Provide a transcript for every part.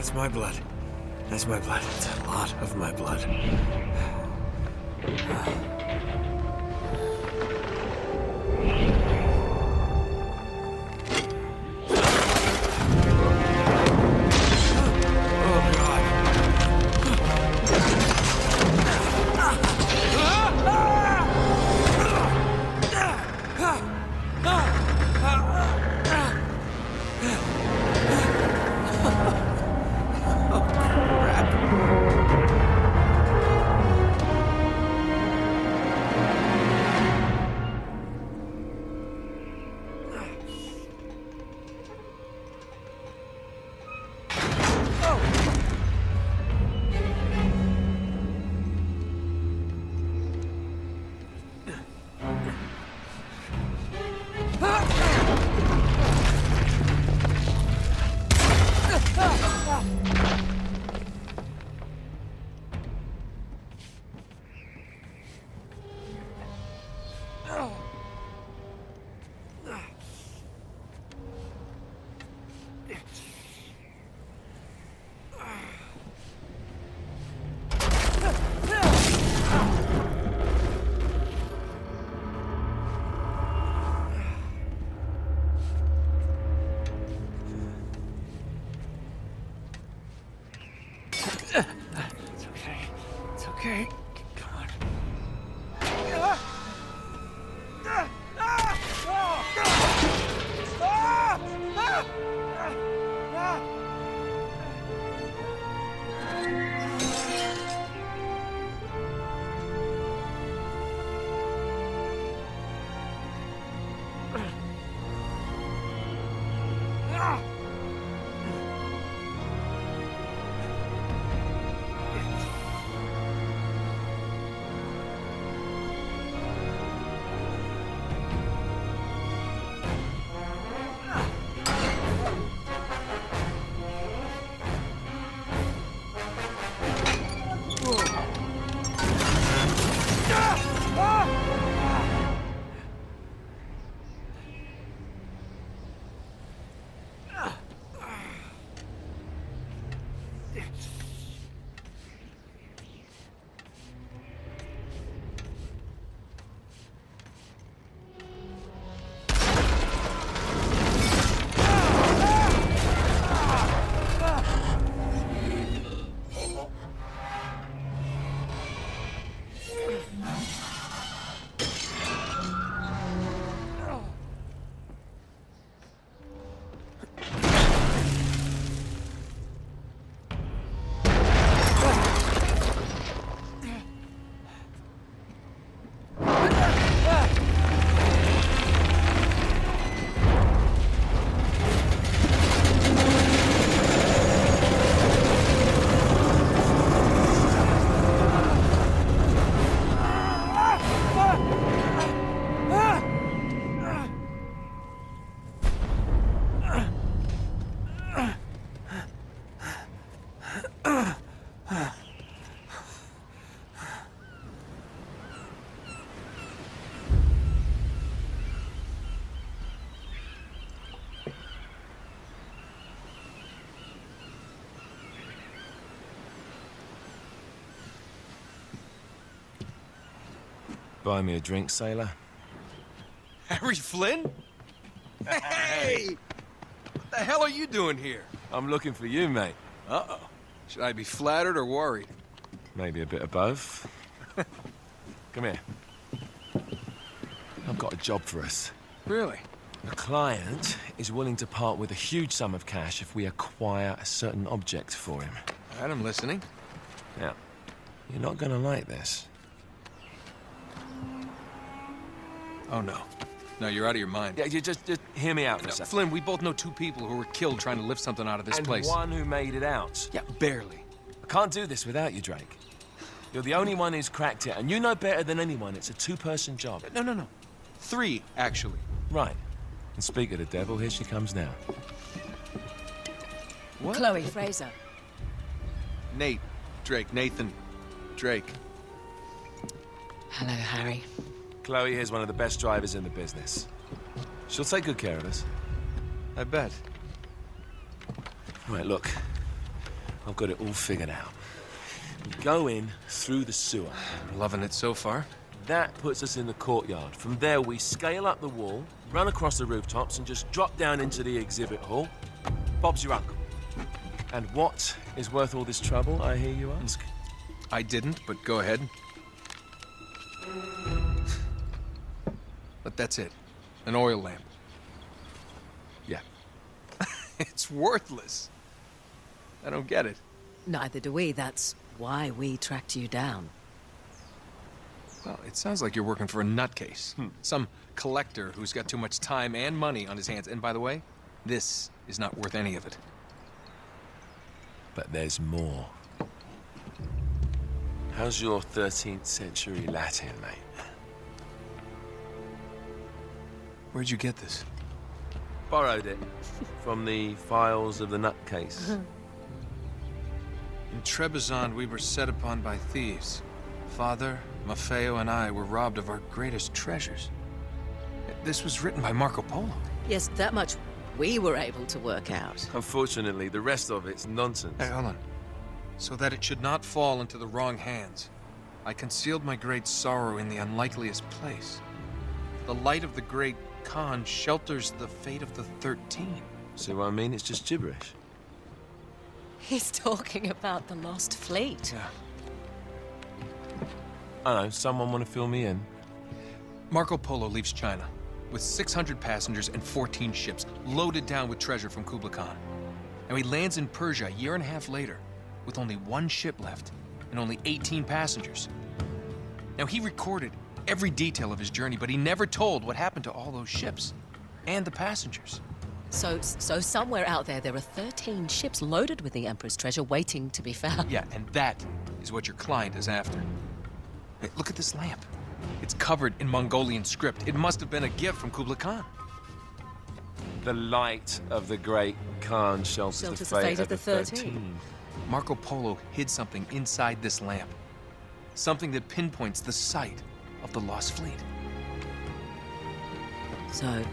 That's my blood. That's my blood. It's a lot of my blood. It's okay. Come on. Buy me a drink, sailor? Harry Flynn? Hey! What the hell are you doing here? I'm looking for you, mate. Uh-oh. Should I be flattered or worried? Maybe a bit of both. Come here. I've got a job for us. Really? The client is willing to part with a huge sum of cash if we acquire a certain object for him. All right, I'm listening. Now, you're not gonna like this. Oh, no. No, you're out of your mind. Yeah, you just hear me out for a No, second. Flynn, we both know two people who were killed trying to lift something out of this place. And one who made it out. Yeah, barely. I can't do this without you, Drake. You're the only one who's cracked it, and you know better than anyone it's a two-person job. No. Three, actually. Right. And speak of the devil, here she comes now. What? Chloe Fraser. Nate. Drake. Nathan. Drake. Hello, Harry. Chloe here's one of the best drivers in the business. She'll take good care of us. I bet. Right, look. I've got it all figured out. We go in through the sewer. Loving it so far. That puts us in the courtyard. From there, we scale up the wall, run across the rooftops, and just drop down into the exhibit hall. Bob's your uncle. And what is worth all this trouble, I hear you ask? I didn't, but go ahead. But that's it. An oil lamp. Yeah. It's worthless. I don't get it. Neither do we. That's why we tracked you down. Well, it sounds like you're working for a nutcase. Some collector who's got too much time and money on his hands. And by the way, this is not worth any of it. But there's more. How's your 13th century Latin, mate? Where'd you get this? Borrowed it from the files of the nutcase. In Trebizond, we were set upon by thieves. Father, Maffeo, and I were robbed of our greatest treasures. This was written by Marco Polo. Yes, that much we were able to work out. Unfortunately, the rest of it's nonsense. Hey, hold on. So that it should not fall into the wrong hands, I concealed my great sorrow in the unlikeliest place. The light of the great Khan shelters the fate of the 13. See what I mean? It's just gibberish. He's talking about the lost fleet. Yeah. I don't know, someone want to fill me in? Marco Polo leaves China with 600 passengers and 14 ships loaded down with treasure from Kublai Khan. And he lands in Persia a year and a half later with only one ship left and only 18 passengers. Now, he recorded every detail of his journey, but he never told what happened to all those ships and the passengers. So somewhere out there are 13 ships loaded with the Emperor's treasure waiting to be found. Yeah, and that is what your client is after. Hey, look at this lamp. It's covered in Mongolian script. It must have been a gift from Kublai Khan. The light of the great Khan shelters the fate of the 13. Marco Polo hid something inside this lamp. Something that pinpoints the site of the lost fleet. So,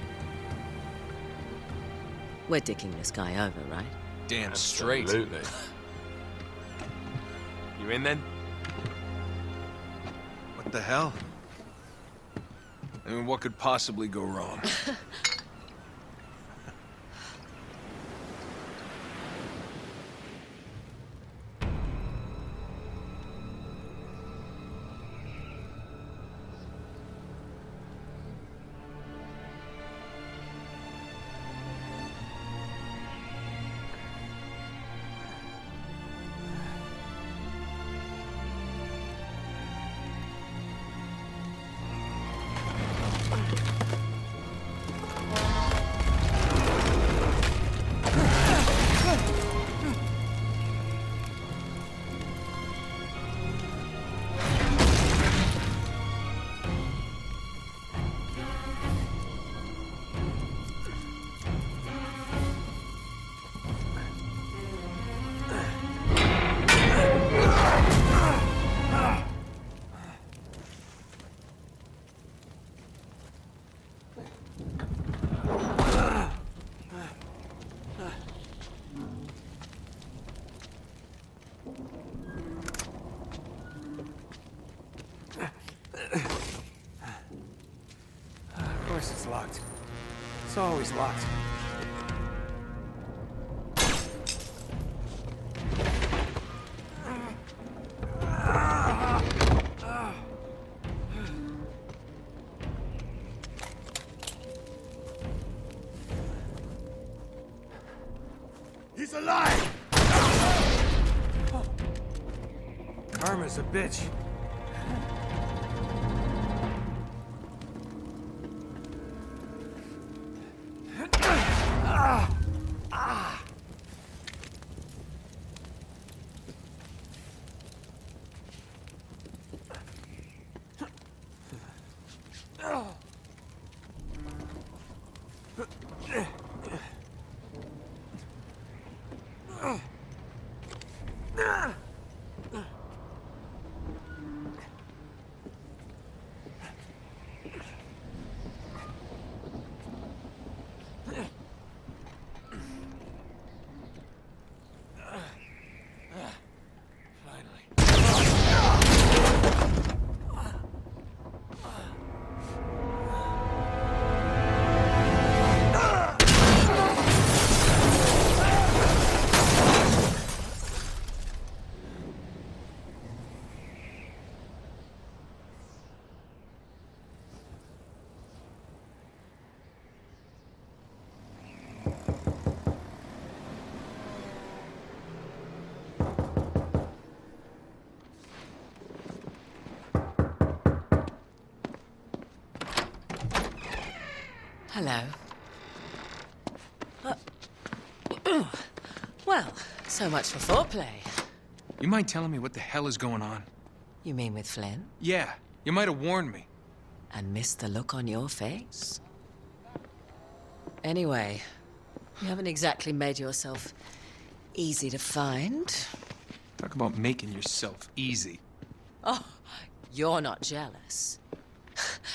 we're dicking this guy over, right? Damn straight. Absolutely. You in then? What the hell? I mean, what could possibly go wrong? Of course it's locked. It's always locked. He's alive! Karma's a bitch. Hello. Well, so much for foreplay. You mind telling me what the hell is going on? You mean with Flynn? Yeah, you might have warned me. And missed the look on your face? Anyway, you haven't exactly made yourself easy to find. Talk about making yourself easy. Oh, you're not jealous.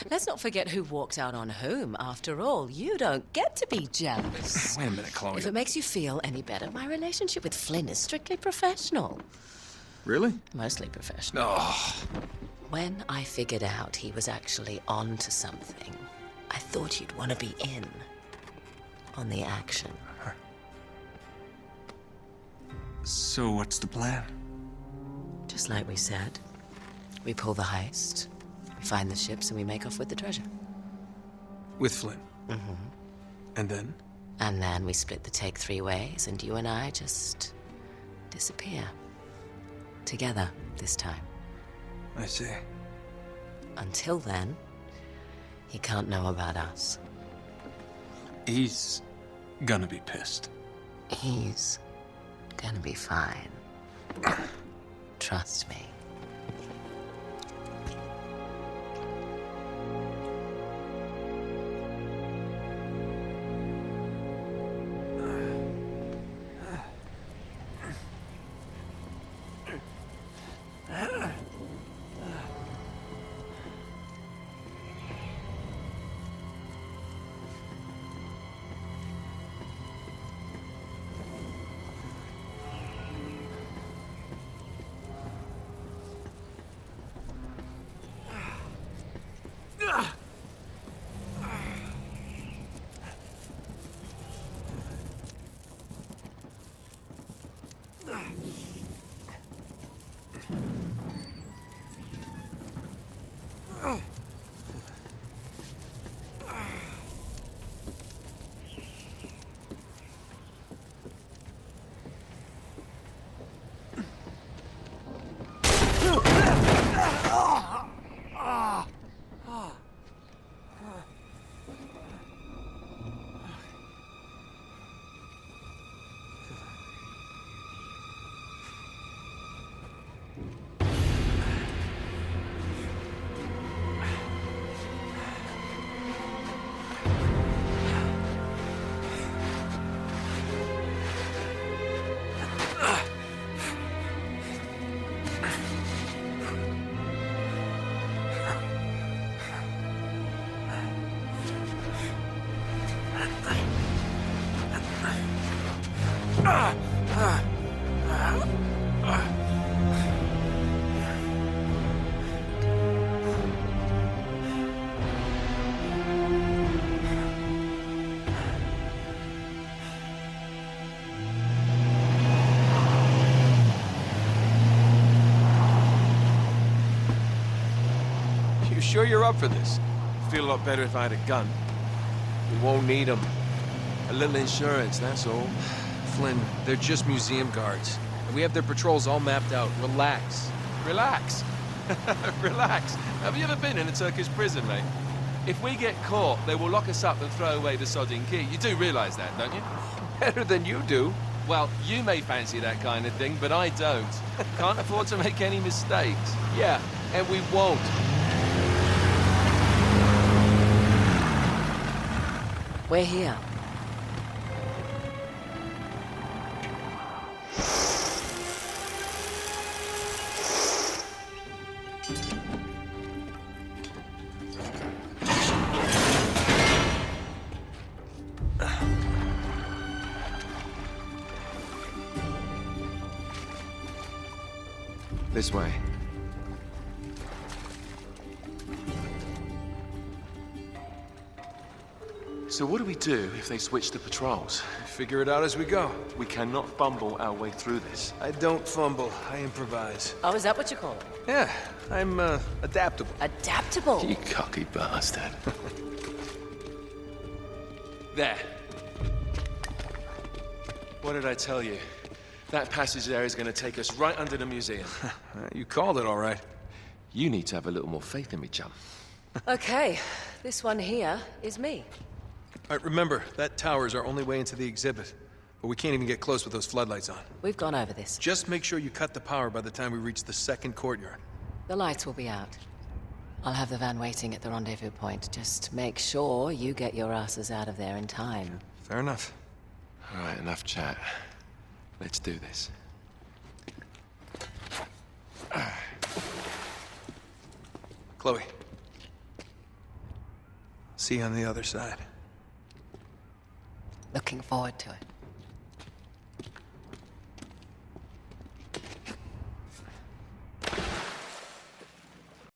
Let's not forget who walked out on whom. After all, you don't get to be jealous. Wait a minute, Chloe. If it makes you feel any better, my relationship with Flynn is strictly professional. Really? Mostly professional. Oh. When I figured out he was actually on to something, I thought you'd want to be in on the action. So what's the plan? Just like we said, we pull the heist, we find the ships, and we make off with the treasure. With Flynn? Mm-hmm. And then? And then we split the take 3 ways, and you and I just disappear. Together, this time. I see. Until then, he can't know about us. He's gonna be pissed. He's gonna be fine. Trust me. You sure you're up for this? Feel a lot better if I had a gun. We won't need them. A little insurance, that's all. Flynn, they're just museum guards. And we have their patrols all mapped out. Relax. Relax. Relax. Have you ever been in a Turkish prison, mate? If we get caught, they will lock us up and throw away the sodding key. You do realize that, don't you? Better than you do. Well, you may fancy that kind of thing, but I don't. Can't afford to make any mistakes. Yeah, and we won't. We're here. This way. So what do we do if they switch the patrols? Figure it out as we go. We cannot fumble our way through this. I don't fumble, I improvise. Oh, is that what you call it? Yeah, I'm, adaptable. Adaptable. You cocky bastard. There. What did I tell you? That passage there is going to take us right under the museum. You called it all right. You need to have a little more faith in me, chum. Okay, this one here is me. All right, remember, that tower is our only way into the exhibit. But we can't even get close with those floodlights on. We've gone over this. Just make sure you cut the power by the time we reach the second courtyard. The lights will be out. I'll have the van waiting at the rendezvous point. Just make sure you get your asses out of there in time. Fair enough. All right, enough chat. Let's do this. Chloe. See you on the other side. Looking forward to it.